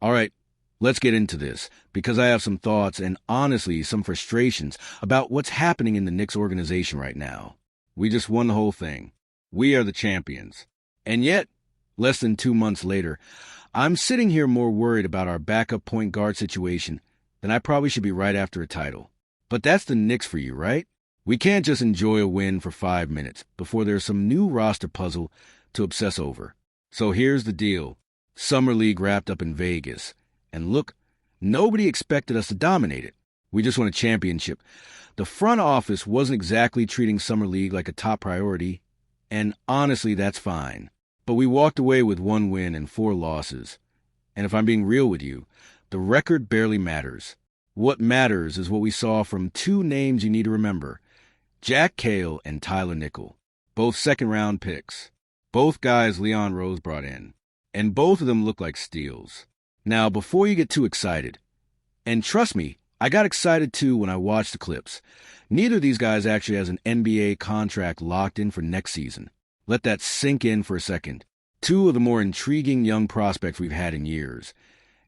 All right, let's get into this, because I have some thoughts and honestly some frustrations about what's happening in the Knicks organization right now. We just won the whole thing. We are the champions. And yet, less than 2 months later, I'm sitting here more worried about our backup point guard situation than I probably should be right after a title. But that's the Knicks for you, right? We can't just enjoy a win for 5 minutes before there's some new roster puzzle to obsess over. So here's the deal. Summer League wrapped up in Vegas. And look, nobody expected us to dominate it. We just won a championship. The front office wasn't exactly treating Summer League like a top priority, and honestly, that's fine. But we walked away with 1 win and 4 losses. And if I'm being real with you, the record barely matters. What matters is what we saw from 2 names you need to remember. Jack Kayil and Tyler Nickel. Both second-round picks. Both guys Leon Rose brought in. And both of them look like steals. Now, before you get too excited, and trust me, I got excited too when I watched the clips. Neither of these guys actually has an NBA contract locked in for next season. Let that sink in for a second. 2 of the more intriguing young prospects we've had in years.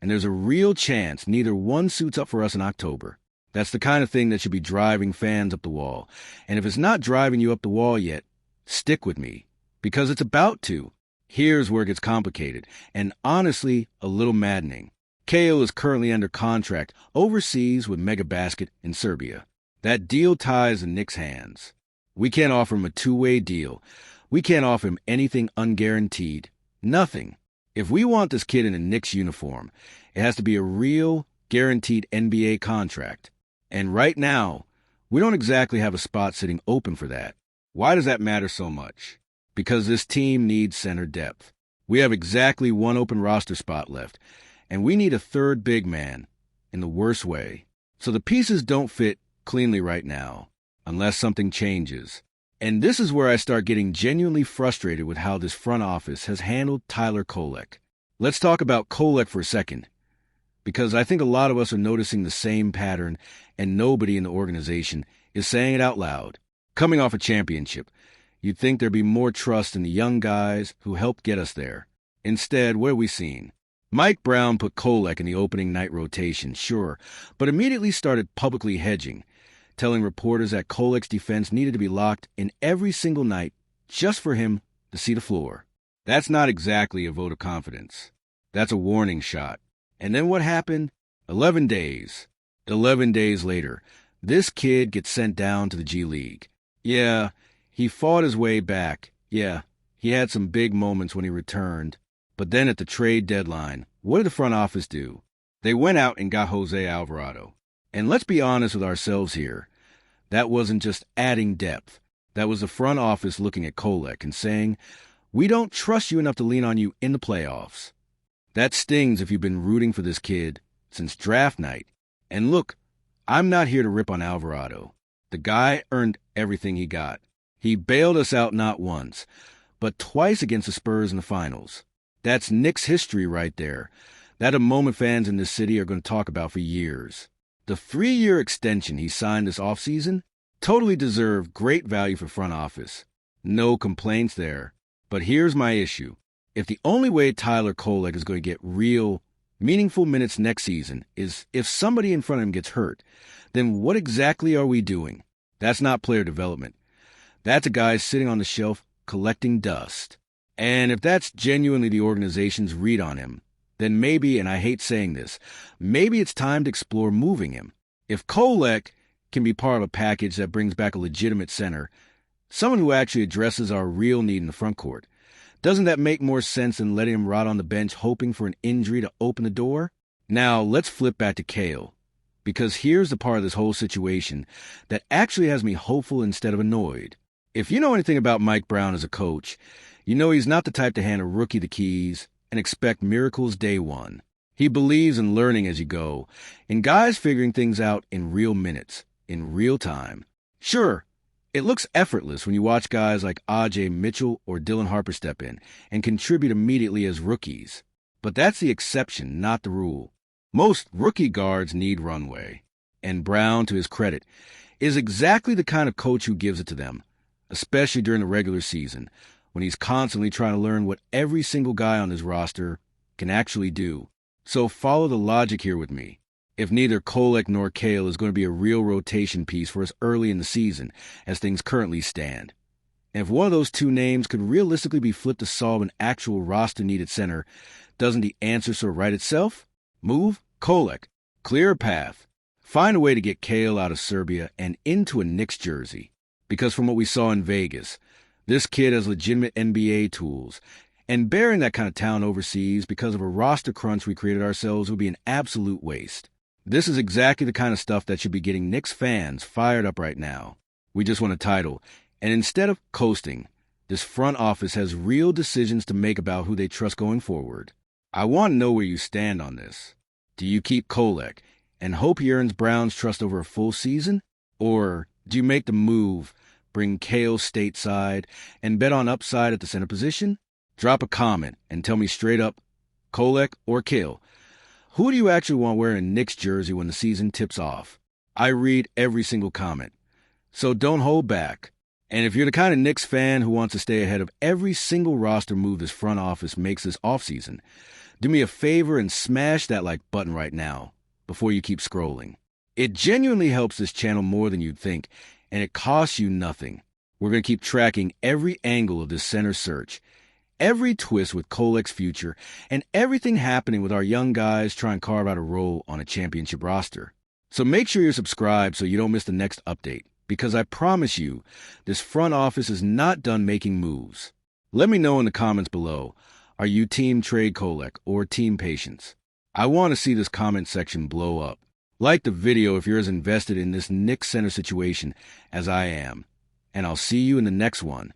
And there's a real chance neither one suits up for us in October. That's the kind of thing that should be driving fans up the wall. And if it's not driving you up the wall yet, stick with me. Because it's about to. Here's where it gets complicated, and honestly, a little maddening. Kayil is currently under contract overseas with Mega Basket in Serbia. That deal ties the Knicks' hands. We can't offer him a 2-way deal. We can't offer him anything unguaranteed. Nothing. If we want this kid in a Knicks uniform, it has to be a real, guaranteed NBA contract. And right now, we don't exactly have a spot sitting open for that. Why does that matter so much? Because this team needs center depth. We have exactly 1 open roster spot left, and we need a 3rd big man, in the worst way. So the pieces don't fit cleanly right now, unless something changes. And this is where I start getting genuinely frustrated with how this front office has handled Tyler Kolek. Let's talk about Kolek for a second, because I think a lot of us are noticing the same pattern, and nobody in the organization is saying it out loud. Coming off a championship, you'd think there'd be more trust in the young guys who helped get us there. Instead, what have we seen? Mike Brown put Kolek in the opening night rotation, sure, but immediately started publicly hedging, telling reporters that Kolek's defense needed to be locked in every single night just for him to see the floor. That's not exactly a vote of confidence. That's a warning shot. And then what happened? 11 days. 11 days later, this kid gets sent down to the G League. Yeah, he fought his way back. Yeah, he had some big moments when he returned. But then at the trade deadline, what did the front office do? They went out and got Jose Alvarado. And let's be honest with ourselves here. That wasn't just adding depth. That was the front office looking at Kolek and saying, we don't trust you enough to lean on you in the playoffs. That stings if you've been rooting for this kid since draft night. And look, I'm not here to rip on Alvarado. The guy earned everything he got. He bailed us out not once, but twice against the Spurs in the finals. That's Knicks history right there. That a moment fans in this city are going to talk about for years. The 3-year extension he signed this offseason totally deserved great value for front office. No complaints there. But here's my issue. If the only way Tyler Kolek is going to get real, meaningful minutes next season is if somebody in front of him gets hurt, then what exactly are we doing? That's not player development. That's a guy sitting on the shelf collecting dust. And if that's genuinely the organization's read on him, then maybe, and I hate saying this, maybe it's time to explore moving him. If Kolek can be part of a package that brings back a legitimate center, someone who actually addresses our real need in the front court, doesn't that make more sense than letting him rot on the bench hoping for an injury to open the door? Now, let's flip back to Kayil, because here's the part of this whole situation that actually has me hopeful instead of annoyed. If you know anything about Mike Brown as a coach, you know he's not the type to hand a rookie the keys and expect miracles day one. He believes in learning as you go, in guys figuring things out in real minutes, in real time. Sure, it looks effortless when you watch guys like A.J. Mitchell or Dylan Harper step in and contribute immediately as rookies. But that's the exception, not the rule. Most rookie guards need runway. And Brown, to his credit, is exactly the kind of coach who gives it to them, especially during the regular season, when he's constantly trying to learn what every single guy on his roster can actually do. So follow the logic here with me. If neither Kolek nor Kayil is going to be a real rotation piece for us early in the season, as things currently stand, and if one of those two names could realistically be flipped to solve an actual roster-needed center, doesn't the answer sort of write itself? Move Kolek. Clear a path. Find a way to get Kayil out of Serbia and into a Knicks jersey. Because from what we saw in Vegas, this kid has legitimate NBA tools, and bearing that kind of talent overseas because of a roster crunch we created ourselves would be an absolute waste. This is exactly the kind of stuff that should be getting Knicks fans fired up right now. We just won a title, and instead of coasting, this front office has real decisions to make about who they trust going forward. I want to know where you stand on this. Do you keep Kolek and hope he earns Brown's trust over a full season? Or do you make the move, bring Kayil stateside, and bet on upside at the center position? Drop a comment and tell me straight up, Kolek or Kayil, who do you actually want wearing a Knicks jersey when the season tips off? I read every single comment, so don't hold back. And if you're the kind of Knicks fan who wants to stay ahead of every single roster move this front office makes this offseason, do me a favor and smash that like button right now before you keep scrolling. It genuinely helps this channel more than you'd think, and it costs you nothing. We're going to keep tracking every angle of this center search, every twist with Kolek's future, and everything happening with our young guys trying to carve out a role on a championship roster. So make sure you're subscribed so you don't miss the next update, because I promise you, this front office is not done making moves. Let me know in the comments below, are you team trade Kolek or team patience? I want to see this comment section blow up. Like the video if you're as invested in this Knicks center situation as I am, and I'll see you in the next one.